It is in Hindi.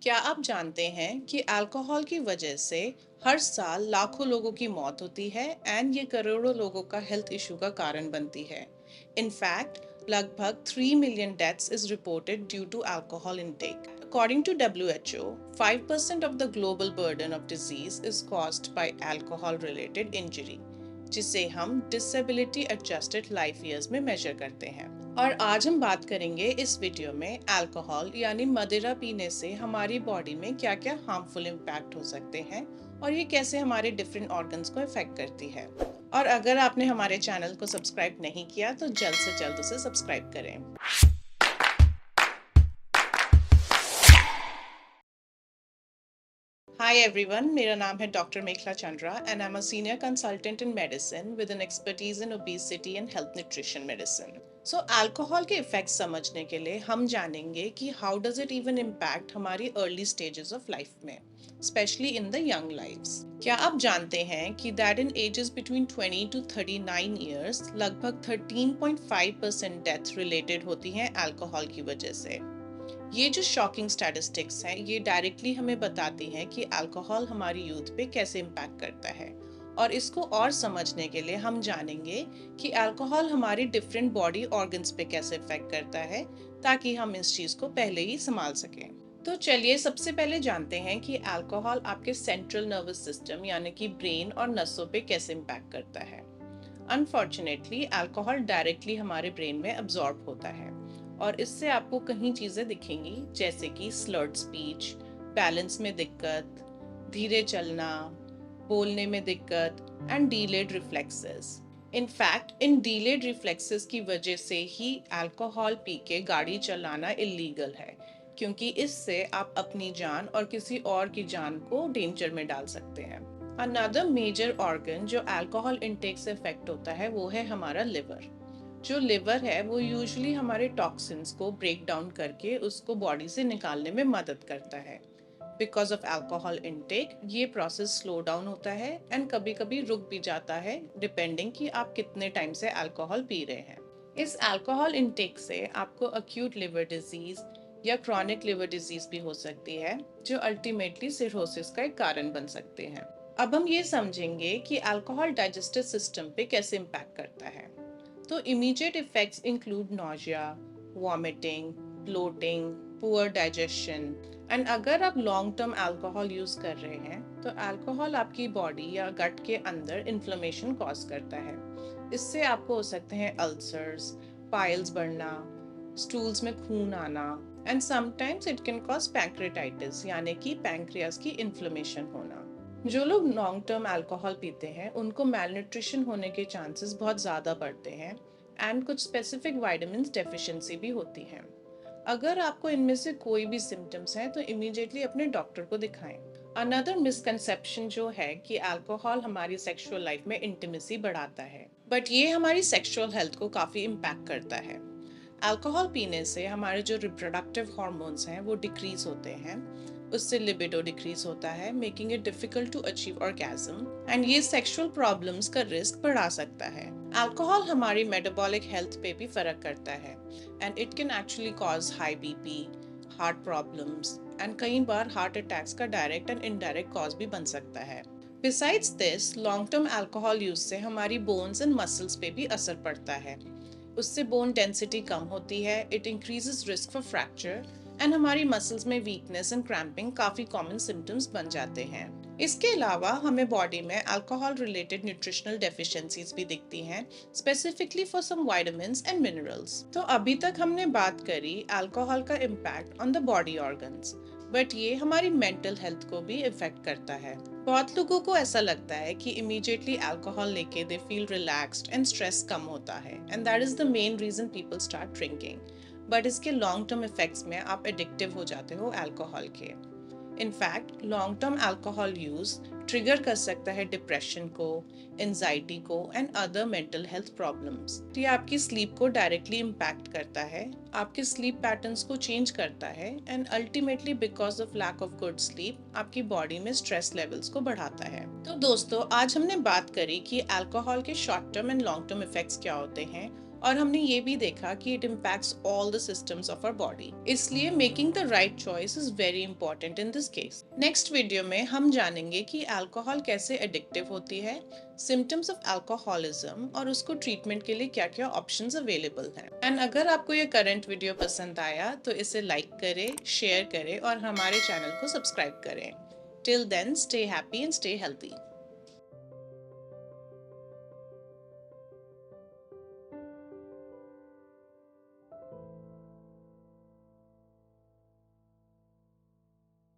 क्या आप जानते हैं कि अल्कोहल की वजह से हर साल लाखों लोगों की मौत होती है एंड ये करोड़ों लोगों का हेल्थ इशू का कारण बनती है। इनफैक्ट लगभग 3 million deaths is reported due to alcohol intake. According to WHO, 5% of the global burden of disease is caused by alcohol related injury, जिसे हम डिसेबिलिटी एडजस्टेड लाइफ ईयर्स में मेजर करते हैं। और आज हम बात करेंगे इस वीडियो में अल्कोहल यानी मदिरा पीने से हमारी बॉडी में क्या क्या हार्मफुल इम्पैक्ट हो सकते हैं और ये कैसे हमारे डिफरेंट ऑर्गन्स को इफेक्ट करती है। और अगर आपने हमारे चैनल को सब्सक्राइब नहीं किया तो जल्द से जल्द उसे सब्सक्राइब करें। Hi everyone, मेरा नाम है doctor Mekhala Chandra and I am a senior consultant in medicine with an expertise in obesity and health nutrition medicine. So alcohol के इफेक्ट्स समझने के लिए हम जानेंगे कि how does it even impact हमारी अर्ली स्टेजेस ऑफ लाइफ में, specially in the young lives. क्या आप जानते हैं कि that in ages between 20 to 39 years लगभग 13.5% डेथ रिलेटेड होती हैं अल्कोहल की वजह से। ये जो शॉकिंग स्टैटिस्टिक्स हैं ये डायरेक्टली हमें बताती हैं कि अल्कोहल हमारी यूथ पे कैसे इम्पैक्ट करता है। और इसको और समझने के लिए हम जानेंगे कि अल्कोहल हमारी डिफरेंट बॉडी ऑर्गन्स पे कैसे इफेक्ट करता है, ताकि हम इस चीज़ को पहले ही संभाल सकें। तो चलिए सबसे पहले जानते हैं कि अल्कोहल आपके सेंट्रल नर्वस सिस्टम यानी कि ब्रेन और नसों पे कैसे इम्पैक्ट करता है। अनफॉर्चुनेटली अल्कोहल डायरेक्टली हमारे ब्रेन में अब्जॉर्ब होता है और इससे आपको कई चीज़ें दिखेंगी, जैसे कि स्लर्ड स्पीच, बैलेंस में दिक्कत, धीरे चलना, बोलने में दिक्कत and delayed reflexes. In fact in delayed reflexes की वजह से ही अल्कोहल पी के गाड़ी चलाना इलीगल है, क्योंकि इससे आप अपनी जान और किसी और की जान को डेंजर में डाल सकते हैं। अनदर मेजर ऑर्गन जो अल्कोहल इंटेक से इफेक्ट होता है वो है हमारा लिवर। जो लिवर है वो यूजुअली हमारे टॉक्सिन्स को ब्रेक डाउन करके उसको बॉडी से निकालने में मदद करता है। बिकॉज ऑफ अल्कोहल इनटेक ये प्रोसेस स्लो डाउन होता है एंड कभी कभी रुक भी जाता है, डिपेंडिंग कि आप कितने टाइम से अल्कोहल पी रहे हैं। इस अल्कोहल इनटेक से आपको अक्यूट लिवर डिजीज या क्रॉनिक लिवर डिजीज भी हो सकती है, जो अल्टीमेटली सिरोसिस का एक कारण बन सकते हैं। अब हम ये समझेंगे कि अल्कोहल डाइजेस्टिव सिस्टम पे कैसे इम्पैक्ट करता है। तो immediate effects include nausea, vomiting, bloating, poor digestion and अगर आप लॉन्ग टर्म अल्कोहल यूज कर रहे हैं तो अल्कोहल आपकी बॉडी या गट के अंदर इन्फ्लेमेशन कॉज करता है। इससे आपको हो सकते हैं अल्सर्स, पाइल्स बढ़ना, स्टूल्स में खून आना and sometimes it can cause pancreatitis यानी कि पैंक्रियास की इन्फ्लेमेशन होना। जो लोग लॉन्ग टर्म अल्कोहल पीते हैं उनको मैलन्यूट्रिशन होने के चांसेस बहुत ज़्यादा बढ़ते हैं एंड कुछ स्पेसिफिक विटामिन्स डेफिशिएंसी भी होती है। अगर आपको इनमें से कोई भी सिम्टम्स हैं तो इमीडिएटली अपने डॉक्टर को दिखाएं। अनदर मिसकंसेप्शन जो है कि अल्कोहल हमारी सेक्सुअल लाइफ में इंटीमेसी बढ़ाता है, बट ये हमारी सेक्सुअल हेल्थ को काफ़ी इम्पैक्ट करता है। अल्कोहल पीने से हमारे जो रिप्रोडक्टिव हार्मोन्स हैं वो डिक्रीज होते हैं, उससे लिबिडो डिक्रीज होता है, making it difficult to achieve orgasm and ये सेक्सुअल प्रॉब्लम्स का रिस्क बढ़ा सकता है। अल्कोहल हमारी मेटाबॉलिक हेल्थ पे भी फर्क करता है and it can actually cause high BP, heart problems and कई बार हार्ट अटैक्स का डायरेक्ट एंड इनडायरेक्ट कॉज भी बन सकता है। Besides this, long term alcohol use से हमारी बोन्स एंड मसल्स पे भी असर पड़ता है। उससे बोन डेंसिटी कम होती है, it increases risk for fracture and हमारी मसल्स में वीकनेस एंड क्रैम्पिंग काफ़ी कॉमन सिम्टम्स बन जाते हैं। इसके अलावा हमें बॉडी में अल्कोहल रिलेटेड न्यूट्रिशनल डेफिशिएंसीज भी दिखती हैं, specifically for some vitamins and minerals. तो अभी तक हमने बात करी अल्कोहल का impact on the body organs, but ये हमारी मेंटल हेल्थ को भी इफेक्ट करता है। बहुत लोगों को ऐसा लगता है कि इमीडिएटली अल्कोहल लेके they feel relaxed and stress कम होता है and that is the main reason people start drinking, but इसके लॉन्ग टर्म इफेक्ट्स में आप एडिक्टिव हो जाते हो अल्कोहल के। In fact long term alcohol use trigger कर सकता है डिप्रेशन को, एंजाइटी को and other mental health problems. ये आपकी स्लीप को डायरेक्टली इम्पैक्ट करता है, आपके स्लीप पैटर्न्स को चेंज करता है and ultimately because of lack of good sleep आपकी बॉडी में स्ट्रेस लेवल्स को बढ़ाता है। तो दोस्तों आज हमने बात करी कि अल्कोहल के short term and long term effects क्या होते हैं और हमने ये भी देखा कि it impacts all the systems of our body. इसलिए making the right choice is very important in this case. Next video में हम जानेंगे कि अल्कोहल कैसे एडिक्टिव होती है, सिम्टम्स ऑफ अल्कोहलिज्म और उसको ट्रीटमेंट के लिए क्या क्या ऑप्शंस अवेलेबल हैं। एंड अगर आपको ये करंट वीडियो पसंद आया तो इसे लाइक करें, शेयर करें और हमारे चैनल को सब्सक्राइब करें। Till then, stay happy and stay healthy.